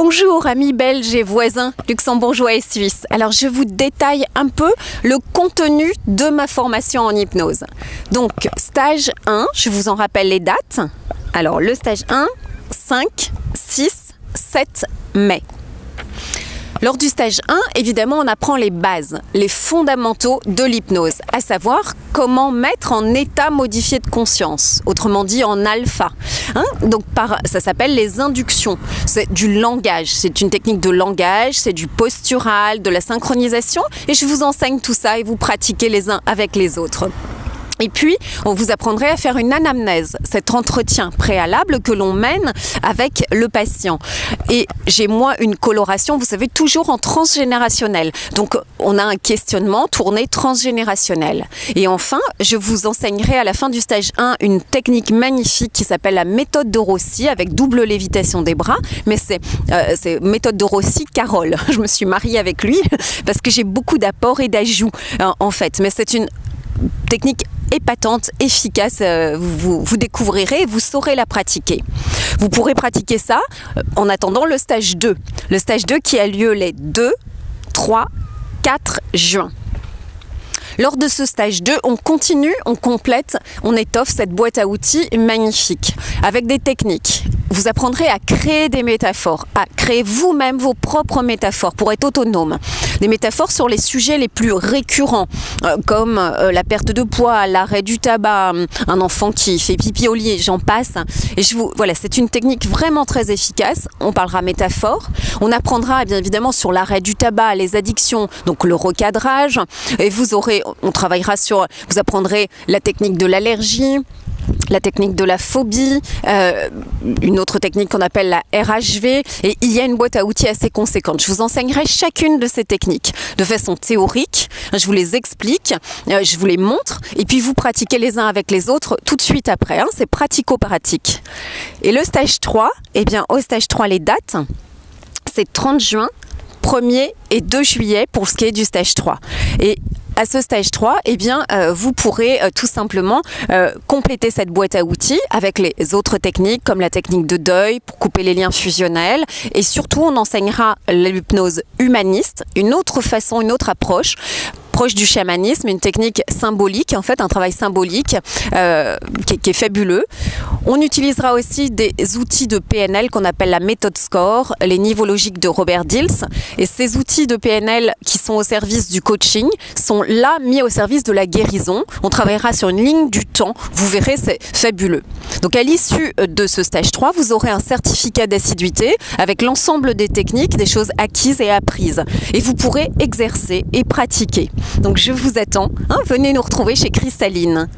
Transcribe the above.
Bonjour amis belges et voisins luxembourgeois et suisses. Alors je vous détaille un peu le contenu de ma formation en hypnose. Donc stage 1, je vous en rappelle les dates. Alors le stage 1, 5, 6, 7 mai. Lors du stage 1, évidemment, on apprend les bases, les fondamentaux de l'hypnose, à savoir comment mettre en état modifié de conscience, autrement dit en alpha. Donc ça s'appelle les inductions, c'est du langage, c'est une technique de langage, c'est du postural, de la synchronisation, et je vous enseigne tout ça et vous pratiquez les uns avec les autres. Et puis, on vous apprendrait à faire une anamnèse, cet entretien préalable que l'on mène avec le patient. Et j'ai moi une coloration, vous savez, toujours en transgénérationnel. Donc, on a un questionnement tourné transgénérationnel. Et enfin, je vous enseignerai à la fin du stage 1 une technique magnifique qui s'appelle la méthode de Rossi avec double lévitation des bras. Mais c'est méthode de Rossi Carole. Je me suis mariée avec lui parce que j'ai beaucoup d'apports et d'ajouts en fait. Mais c'est une technique épatante, efficace, vous découvrirez et vous saurez la pratiquer. Vous pourrez pratiquer ça en attendant le stage 2. Le stage 2 qui a lieu les 2, 3, 4 juin. Lors de ce stage 2, on continue, on complète, on étoffe cette boîte à outils magnifique avec des techniques. Vous apprendrez à créer des métaphores, à créer vous-même vos propres métaphores pour être autonome. Des métaphores sur les sujets les plus récurrents, comme la perte de poids, l'arrêt du tabac, un enfant qui fait pipi au lit, j'en passe. Et voilà, c'est une technique vraiment très efficace. On parlera métaphore. On apprendra bien évidemment sur l'arrêt du tabac, les addictions, donc le recadrage. Et on travaillera vous apprendrez la technique de l'allergie, la technique de la phobie, une autre technique qu'on appelle la RHV, et il y a une boîte à outils assez conséquente. Je vous enseignerai chacune de ces techniques de façon théorique, je vous les explique, je vous les montre, et puis vous pratiquez les uns avec les autres tout de suite après, c'est pratico-pratique. Et le stage 3, au stage 3, les dates, c'est 30 juin, 1er et 2 juillet pour ce qui est du stage 3. Et à ce stage 3, vous pourrez tout simplement compléter cette boîte à outils avec les autres techniques comme la technique de deuil pour couper les liens fusionnels. Et surtout, on enseignera l'hypnose humaniste, une autre façon, une autre approche proche du chamanisme, une technique symbolique, en fait un travail symbolique qui est fabuleux. On utilisera aussi des outils de PNL qu'on appelle la méthode SCORE, les niveaux logiques de Robert Dills. Et ces outils de PNL qui sont au service du coaching sont là mis au service de la guérison. On travaillera sur une ligne du temps. Vous verrez, c'est fabuleux. Donc à l'issue de ce stage 3, vous aurez un certificat d'assiduité avec l'ensemble des techniques, des choses acquises et apprises. Et vous pourrez exercer et pratiquer. Donc je vous attends. Venez nous retrouver chez Cristalline.